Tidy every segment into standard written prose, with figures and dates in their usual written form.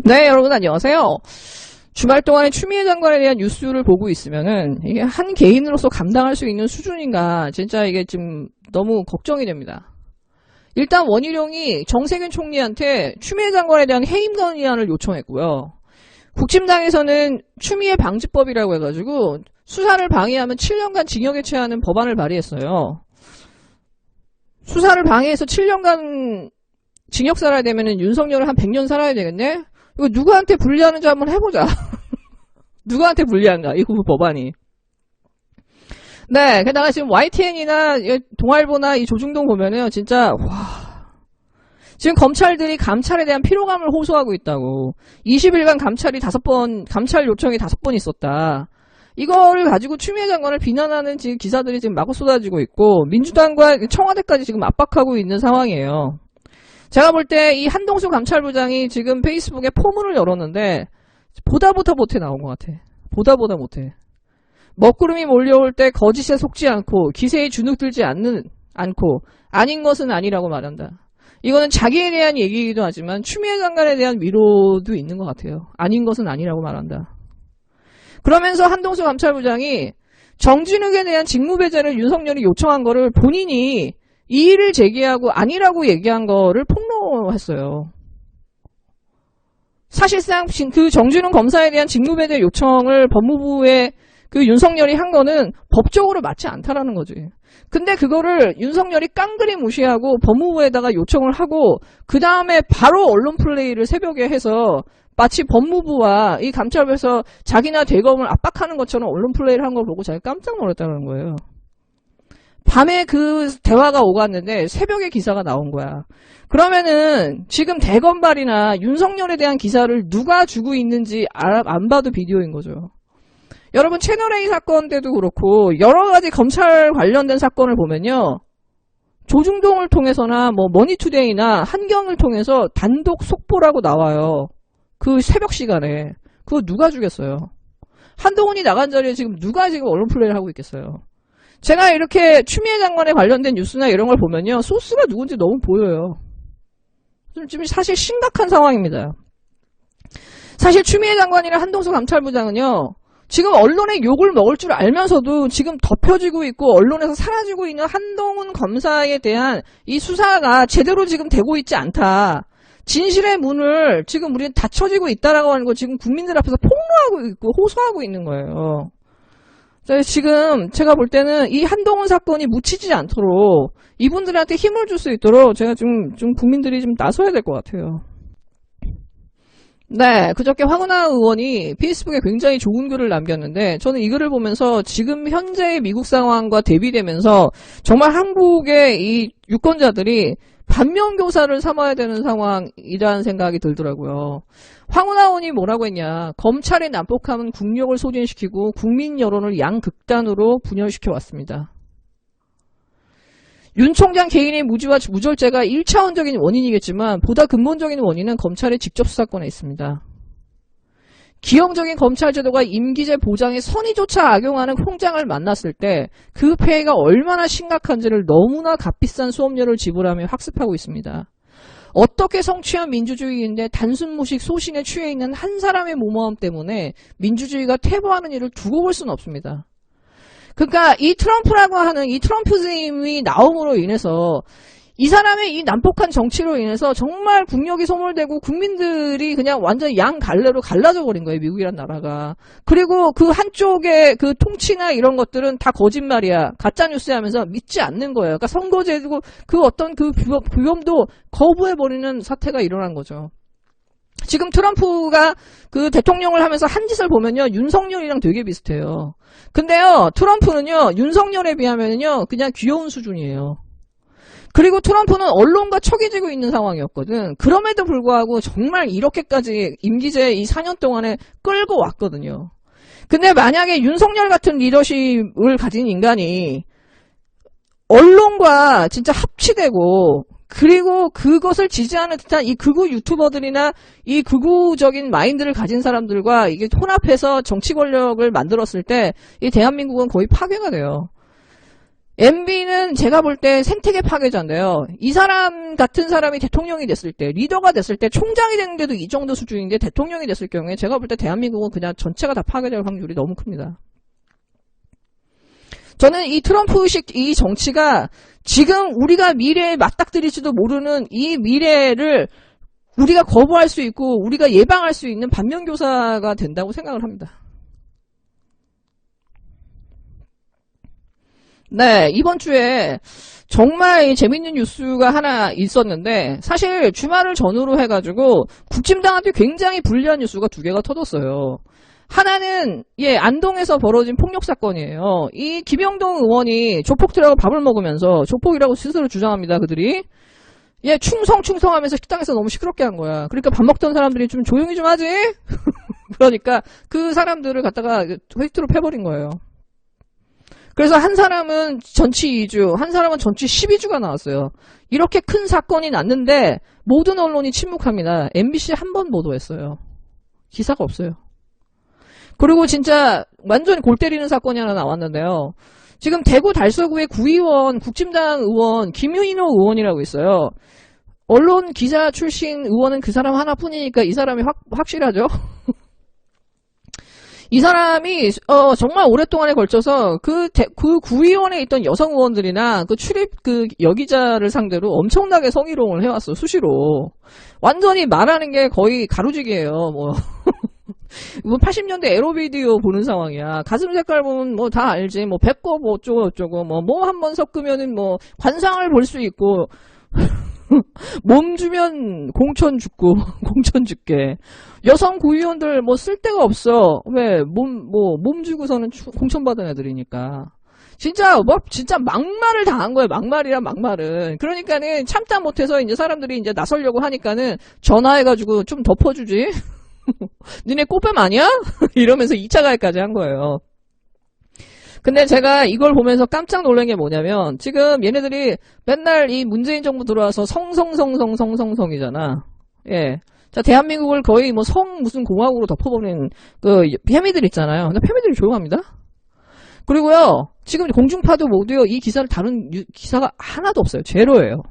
네, 여러분 안녕하세요. 주말 동안에 추미애 장관에 대한 뉴스를 보고 있으면은 이게 한 개인으로서 감당할 수 있는 수준인가 진짜 이게 좀 너무 걱정이 됩니다. 일단 원희룡이 정세균 총리한테 추미애 장관에 대한 해임 건의안을 요청했고요. 국힘당에서는 추미애 방지법이라고 해가지고 수사를 방해하면 7년간 징역에 처하는 법안을 발의했어요. 수사를 방해해서 7년간 징역 살아야 되면은 윤석열을 한 100년 살아야 되겠네? 이거 누구한테 불리하는지 한번 해보자. 누구한테 불리한가, 이 법안이. 네, 게다가 지금 YTN이나 동아일보나 이 조중동 보면은 진짜, 와. 지금 검찰들이 감찰에 대한 피로감을 호소하고 있다고. 20일간 감찰 요청이 5번 있었다. 이거를 가지고 추미애 장관을 비난하는 지금 기사들이 지금 마구 쏟아지고 있고, 민주당과 청와대까지 지금 압박하고 있는 상황이에요. 제가 볼 때 이 한동수 감찰부장이 지금 페이스북에 포문을 열었는데 보다 못해 나온 것 같아. 보다 못해. 먹구름이 몰려올 때 거짓에 속지 않고 기세에 주눅들지 않고 아닌 것은 아니라고 말한다. 이거는 자기에 대한 얘기이기도 하지만 추미애 장관에 대한 위로도 있는 것 같아요. 아닌 것은 아니라고 말한다. 그러면서 한동수 감찰부장이 정진욱에 대한 직무배제를 윤석열이 요청한 거를 본인이 이의를 제기하고 아니라고 얘기한 거를 폭로했어요. 사실상 그 정진웅 검사에 대한 직무배제 요청을 법무부에 그 윤석열이 한 거는 법적으로 맞지 않다라는 거지. 근데 그거를 윤석열이 깡그리 무시하고 법무부에다가 요청을 하고 그 다음에 바로 언론 플레이를 새벽에 해서 마치 법무부와 이 감찰부에서 자기나 대검을 압박하는 것처럼 언론 플레이를 한 걸 보고 자기가 깜짝 놀랐다는 거예요. 밤에 그 대화가 오갔는데 새벽에 기사가 나온 거야. 그러면은 지금 대검발이나 윤석열에 대한 기사를 누가 주고 있는지 안 봐도 비디오인 거죠. 여러분 채널A 사건 때도 그렇고 여러 가지 검찰 관련된 사건을 보면요. 조중동을 통해서나 뭐 머니투데이나 한경을 통해서 단독 속보라고 나와요. 그 새벽 시간에. 그거 누가 주겠어요. 한동훈이 나간 자리에 지금 누가 지금 언론 플레이를 하고 있겠어요. 제가 이렇게 추미애 장관에 관련된 뉴스나 이런 걸 보면요. 소스가 누군지 너무 보여요. 좀 사실 심각한 상황입니다. 사실 추미애 장관이나 한동수 감찰부장은요. 지금 언론의 욕을 먹을 줄 알면서도 지금 덮여지고 있고 언론에서 사라지고 있는 한동훈 검사에 대한 이 수사가 제대로 지금 되고 있지 않다. 진실의 문을 지금 우리는 닫혀지고 있다라고 하는 거 지금 국민들 앞에서 폭로하고 있고 호소하고 있는 거예요. 지금 제가 볼 때는 이 한동훈 사건이 묻히지 않도록 이분들한테 힘을 줄 수 있도록 제가 좀 국민들이 좀 나서야 될 것 같아요. 네, 그저께 황운하 의원이 페이스북에 굉장히 좋은 글을 남겼는데 저는 이 글을 보면서 지금 현재의 미국 상황과 대비되면서 정말 한국의 이 유권자들이 반면교사를 삼아야 되는 상황이라는 생각이 들더라고요. 황운하 의원이 뭐라고 했냐. 검찰의 난폭함은 국력을 소진시키고 국민 여론을 양극단으로 분열시켜 왔습니다. 윤 총장 개인의 무지와 무절제가 1차원적인 원인이겠지만 보다 근본적인 원인은 검찰의 직접 수사권에 있습니다. 기형적인 검찰 제도가 임기제 보장에 선의조차 악용하는 총장을 만났을 때 그 폐해가 얼마나 심각한지를 너무나 값비싼 수업료를 지불하며 학습하고 있습니다. 어떻게 성취한 민주주의인데 단순 무식 소신에 취해 있는 한 사람의 무모함 때문에 민주주의가 퇴보하는 일을 두고 볼 수는 없습니다. 그러니까 이 트럼프라고 하는 이 트럼프즘이 나옴으로 인해서 이 사람의 이 난폭한 정치로 인해서 정말 국력이 소멸되고 국민들이 그냥 완전 양 갈래로 갈라져 버린 거예요. 미국이란 나라가. 그리고 그 한쪽의 그 통치나 이런 것들은 다 거짓말이야. 가짜뉴스 하면서 믿지 않는 거예요. 그러니까 선거제도 그 어떤 그 규범도 거부해버리는 사태가 일어난 거죠. 지금 트럼프가 그 대통령을 하면서 한 짓을 보면요. 윤석열이랑 되게 비슷해요. 근데요. 트럼프는요. 윤석열에 비하면요. 그냥 귀여운 수준이에요. 그리고 트럼프는 언론과 척이지고 있는 상황이었거든. 그럼에도 불구하고 정말 이렇게까지 임기제 이 4년 동안에 끌고 왔거든요. 근데 만약에 윤석열 같은 리더십을 가진 인간이 언론과 진짜 합치되고 그리고 그것을 지지하는 듯한 이 극우 유튜버들이나 이 극우적인 마인드를 가진 사람들과 이게 혼합해서 정치 권력을 만들었을 때 이 대한민국은 거의 파괴가 돼요. MB는 제가 볼 때 생태계 파괴자인데요. 이 사람 같은 사람이 대통령이 됐을 때, 리더가 됐을 때, 총장이 됐는데도 이 정도 수준인데 대통령이 됐을 경우에 제가 볼 때 대한민국은 그냥 전체가 다 파괴될 확률이 너무 큽니다. 저는 이 트럼프식 이 정치가 지금 우리가 미래에 맞닥뜨릴지도 모르는 이 미래를 우리가 거부할 수 있고 우리가 예방할 수 있는 반면교사가 된다고 생각을 합니다. 네, 이번 주에 정말 재밌는 뉴스가 하나 있었는데 사실 주말을 전후로 해가지고 국힘당한테 굉장히 불리한 뉴스가 두 개가 터졌어요. 하나는 안동에서 벌어진 폭력 사건이에요. 이 김영동 의원이 조폭들하고 밥을 먹으면서 조폭이라고 스스로 주장합니다. 그들이 충성하면서 식당에서 너무 시끄럽게 한 거야. 그러니까 밥 먹던 사람들이 좀 조용히 좀 하지? 그러니까 그 사람들을 갖다가 휘트로 패버린 거예요. 그래서 한 사람은 전치 2주, 한 사람은 전치 12주가 나왔어요. 이렇게 큰 사건이 났는데 모든 언론이 침묵합니다. MBC 한 번 보도했어요. 기사가 없어요. 그리고 진짜 완전히 골 때리는 사건이 하나 나왔는데요. 지금 대구 달서구의 구의원, 국힘당 의원 김윤호 의원이라고 있어요. 언론 기자 출신 의원은 그 사람 하나뿐이니까 이 사람이 확실하죠. 이 사람이 정말 오랫동안에 걸쳐서 그 구의원에 있던 여성 의원들이나 그 출입 여기자를 상대로 엄청나게 성희롱을 해왔어. 수시로. 완전히 말하는 게 거의 가로지기예요. 뭐 80년대 에로비디오 보는 상황이야. 가슴 색깔 보면 뭐 다 알지. 뭐 배꼽 뭐 어쩌고 뭐 한 번 섞으면은 뭐 관상을 볼 수 있고 몸 주면 공천 죽고 공천 죽게. 여성 구의원들 뭐 쓸 데가 없어. 왜 몸 주고서는 공천 받은 애들이니까. 진짜 막말을 당한 거예요. 막말이란 막말은. 그러니까는 참다 못해서 이제 사람들이 이제 나서려고 하니까는 전화해가지고 좀 덮어주지. 니네 꽃뱀 아니야? 이러면서 2차 가해까지 한 거예요. 근데 제가 이걸 보면서 깜짝 놀란 게 뭐냐면 지금 얘네들이 맨날 이 문재인 정부 들어와서 성성이잖아. 예. 자, 대한민국을 거의 뭐 무슨 공화국으로 덮어버린 그 페미들 있잖아요. 근데 페미들이 조용합니다. 그리고요, 지금 공중파도 모두요, 이 기사를 다룬 기사가 하나도 없어요. 제로예요.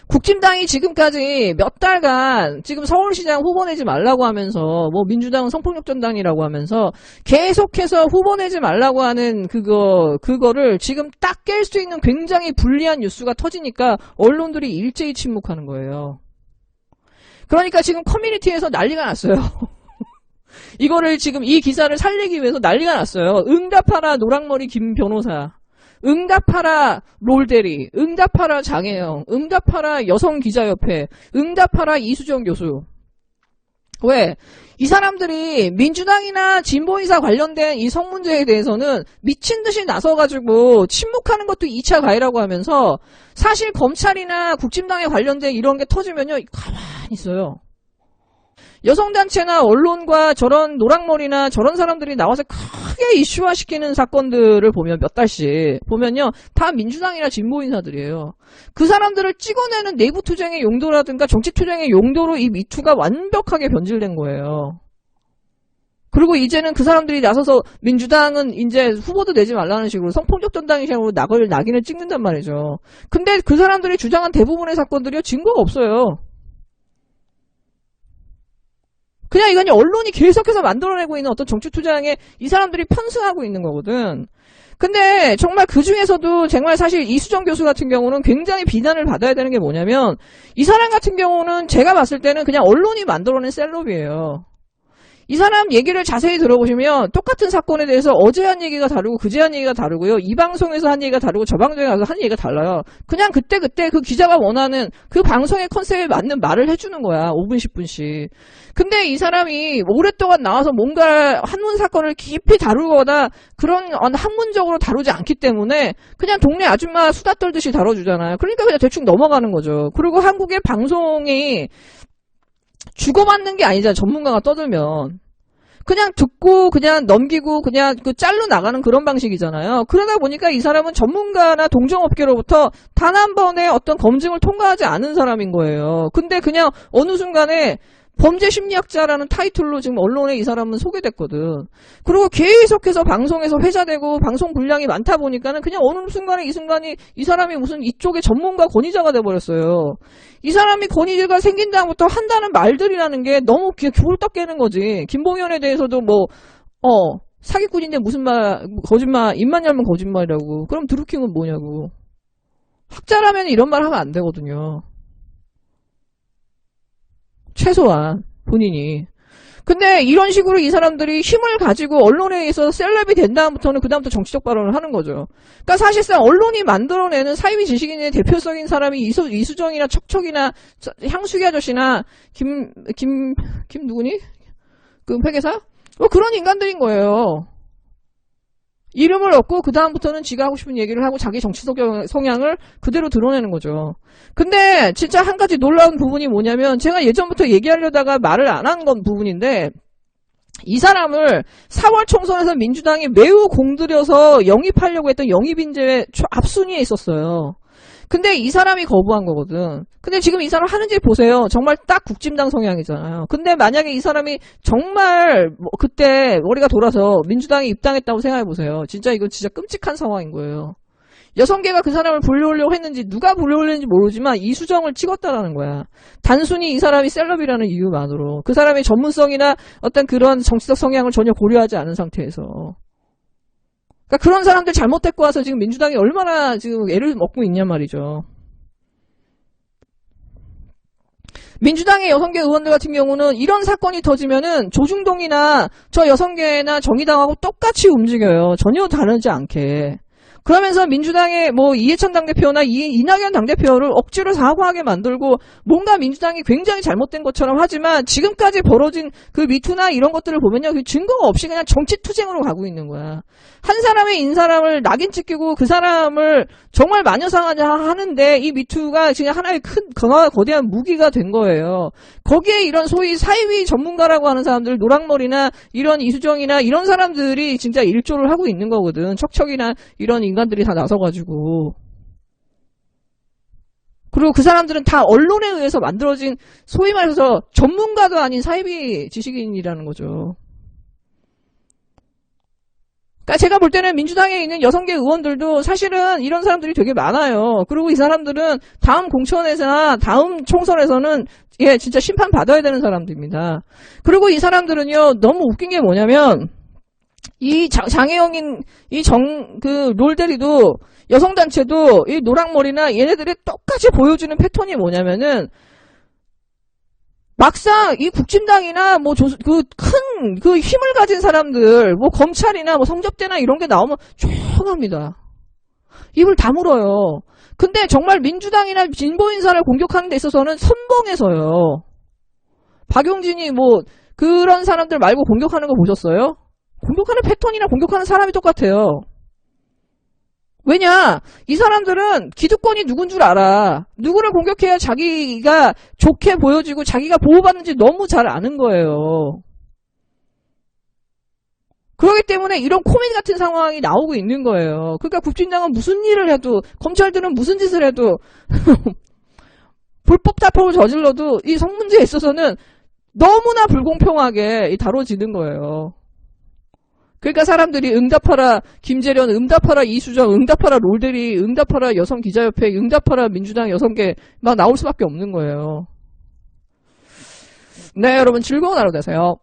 국힘당이 지금까지 몇 달간 지금 서울시장 후보 내지 말라고 하면서 뭐 민주당은 성폭력 전당이라고 하면서 계속해서 후보 내지 말라고 하는 그거를 지금 딱 깰 수 있는 굉장히 불리한 뉴스가 터지니까 언론들이 일제히 침묵하는 거예요. 그러니까 지금 커뮤니티에서 난리가 났어요. 이거를 지금 이 기사를 살리기 위해서 난리가 났어요. 응답하라 노랑머리 김 변호사. 응답하라 롤대리, 응답하라 장혜영, 응답하라 여성기자협회, 응답하라 이수정 교수. 왜? 이 사람들이 민주당이나 진보인사 관련된 이 성문제에 대해서는 미친듯이 나서가지고 침묵하는 것도 2차 가해라고 하면서 사실 검찰이나 국힘당에 관련된 이런 게 터지면요 가만히 있어요. 여성단체나 언론과 저런 노랑머리나 저런 사람들이 나와서 크게 이슈화시키는 사건들을 보면 몇 달씩 보면요 다 민주당이나 진보인사들이에요. 그 사람들을 찍어내는 내부투쟁의 용도라든가 정치투쟁의 용도로 이 미투가 완벽하게 변질된 거예요. 그리고 이제는 그 사람들이 나서서 민주당은 이제 후보도 내지 말라는 식으로 성폭력 전당의 식으로 낙인을 찍는단 말이죠. 근데 그 사람들이 주장한 대부분의 사건들이요 증거가 없어요. 그냥 이건 언론이 계속해서 만들어내고 있는 어떤 정치투쟁에 이 사람들이 편승하고 있는 거거든. 근데 정말 그 중에서도 정말 사실 이수정 교수 같은 경우는 굉장히 비난을 받아야 되는 게 뭐냐면 이 사람 같은 경우는 제가 봤을 때는 그냥 언론이 만들어낸 셀럽이에요. 이 사람 얘기를 자세히 들어보시면 똑같은 사건에 대해서 어제 한 얘기가 다르고 그제 한 얘기가 다르고요. 이 방송에서 한 얘기가 다르고 저 방송에 가서 한 얘기가 달라요. 그냥 그때 그 기자가 원하는 그 방송의 컨셉에 맞는 말을 해주는 거야. 5분 10분씩. 근데 이 사람이 오랫동안 나와서 뭔가 한문 사건을 깊이 다루거나 그런 학문적으로 다루지 않기 때문에 그냥 동네 아줌마 수다 떨듯이 다뤄주잖아요. 그러니까 그냥 대충 넘어가는 거죠. 그리고 한국의 방송이 주고받는 게 아니잖아. 전문가가 떠들면. 그냥 듣고 그냥 넘기고 그냥 그 짤로 나가는 그런 방식이잖아요. 그러다 보니까 이 사람은 전문가나 동종업계로부터 단 한 번의 어떤 검증을 통과하지 않은 사람인 거예요. 근데 그냥 어느 순간에 범죄 심리학자라는 타이틀로 지금 언론에 이 사람은 소개됐거든. 그리고 계속해서 방송에서 회자되고 방송 분량이 많다 보니까는 그냥 어느 순간에 이 사람이 무슨 이쪽의 전문가 권위자가 돼버렸어요. 이 사람이 권위가 생긴 다음부터 한다는 말들이라는 게 너무 굴떡 깨는 거지. 김봉현에 대해서도 사기꾼인데 무슨 거짓말, 입만 열면 거짓말이라고. 그럼 드루킹은 뭐냐고. 학자라면 이런 말 하면 안 되거든요. 최소한 본인이. 근데 이런 식으로 이 사람들이 힘을 가지고 언론에 의해서 셀럽이 된 다음부터는 그다음부터 정치적 발언을 하는 거죠. 그러니까 사실상 언론이 만들어내는 사이비 지식인의 대표적인 사람이 이수정이나 척척이나 향수기 아저씨나 김 누구니? 그 회계사? 그런 인간들인 거예요. 이름을 얻고 그 다음부터는 지가 하고 싶은 얘기를 하고 자기 정치적 성향을 그대로 드러내는 거죠. 근데 진짜 한 가지 놀라운 부분이 뭐냐면 제가 예전부터 얘기하려다가 말을 안 한 건 부분인데 이 사람을 4월 총선에서 민주당이 매우 공들여서 영입하려고 했던 영입인재의 앞순위에 있었어요. 근데 이 사람이 거부한 거거든. 근데 지금 이 사람 하는지 보세요. 정말 딱 국진당 성향이잖아요. 근데 만약에 이 사람이 정말 그때 머리가 돌아서 민주당에 입당했다고 생각해보세요. 진짜 이건 진짜 끔찍한 상황인 거예요. 여성계가 그 사람을 불려오려고 했는지 누가 불려오려는지 모르지만 이수정을 찍었다라는 거야. 단순히 이 사람이 셀럽이라는 이유만으로. 그 사람의 전문성이나 어떤 그런 정치적 성향을 전혀 고려하지 않은 상태에서. 그러니까 그런 사람들 잘못 데리고 와서 지금 민주당이 얼마나 지금 애를 먹고 있냔 말이죠. 민주당의 여성계 의원들 같은 경우는 이런 사건이 터지면은 조중동이나 저 여성계나 정의당하고 똑같이 움직여요. 전혀 다르지 않게. 그러면서 민주당의 이해찬 당대표나 이낙연 당대표를 억지로 사과하게 만들고 뭔가 민주당이 굉장히 잘못된 것처럼 하지만 지금까지 벌어진 그 미투나 이런 것들을 보면요. 그 증거가 없이 그냥 정치투쟁으로 가고 있는 거야. 한 사람의 인사람을 낙인 찍히고 그 사람을 정말 마녀상하냐 하는데 이 미투가 그냥 하나의 큰 거대한 무기가 된 거예요. 거기에 이런 소위 사이비 전문가라고 하는 사람들 노랑머리나 이런 이수정이나 이런 사람들이 진짜 일조를 하고 있는 거거든. 척척이나 이런 인간들이 다 나서가지고. 그리고 그 사람들은 다 언론에 의해서 만들어진 소위 말해서 전문가도 아닌 사이비 지식인이라는 거죠. 그러니까 제가 볼 때는 민주당에 있는 여성계 의원들도 사실은 이런 사람들이 되게 많아요. 그리고 이 사람들은 다음 공천에서나 다음 총선에서는 진짜 심판 받아야 되는 사람들입니다. 그리고 이 사람들은요 너무 웃긴 게 뭐냐면 이 장혜영인 그 롤대리도 여성단체도 이 노랑머리나 얘네들이 똑같이 보여주는 패턴이 뭐냐면은 막상 이 국진당이나 큰 힘을 가진 사람들 검찰이나 성접대나 이런 게 나오면 조용합니다. 입을 다물어요. 근데 정말 민주당이나 진보 인사를 공격하는 데 있어서는 선봉해서요. 박용진이 그런 사람들 말고 공격하는 거 보셨어요? 공격하는 패턴이나 공격하는 사람이 똑같아요. 왜냐? 이 사람들은 기득권이 누군 줄 알아. 누구를 공격해야 자기가 좋게 보여지고 자기가 보호받는지 너무 잘 아는 거예요. 그렇기 때문에 이런 코미디 같은 상황이 나오고 있는 거예요. 그러니까 국진당은 무슨 일을 해도 검찰들은 무슨 짓을 해도 불법 탈법을 저질러도 이 성문제에 있어서는 너무나 불공평하게 다뤄지는 거예요. 그러니까 사람들이 응답하라 김재련, 응답하라 이수정, 응답하라 롤대리, 응답하라 여성기자협회, 응답하라 민주당 여성계 막 나올 수밖에 없는 거예요. 네, 여러분 즐거운 하루 되세요.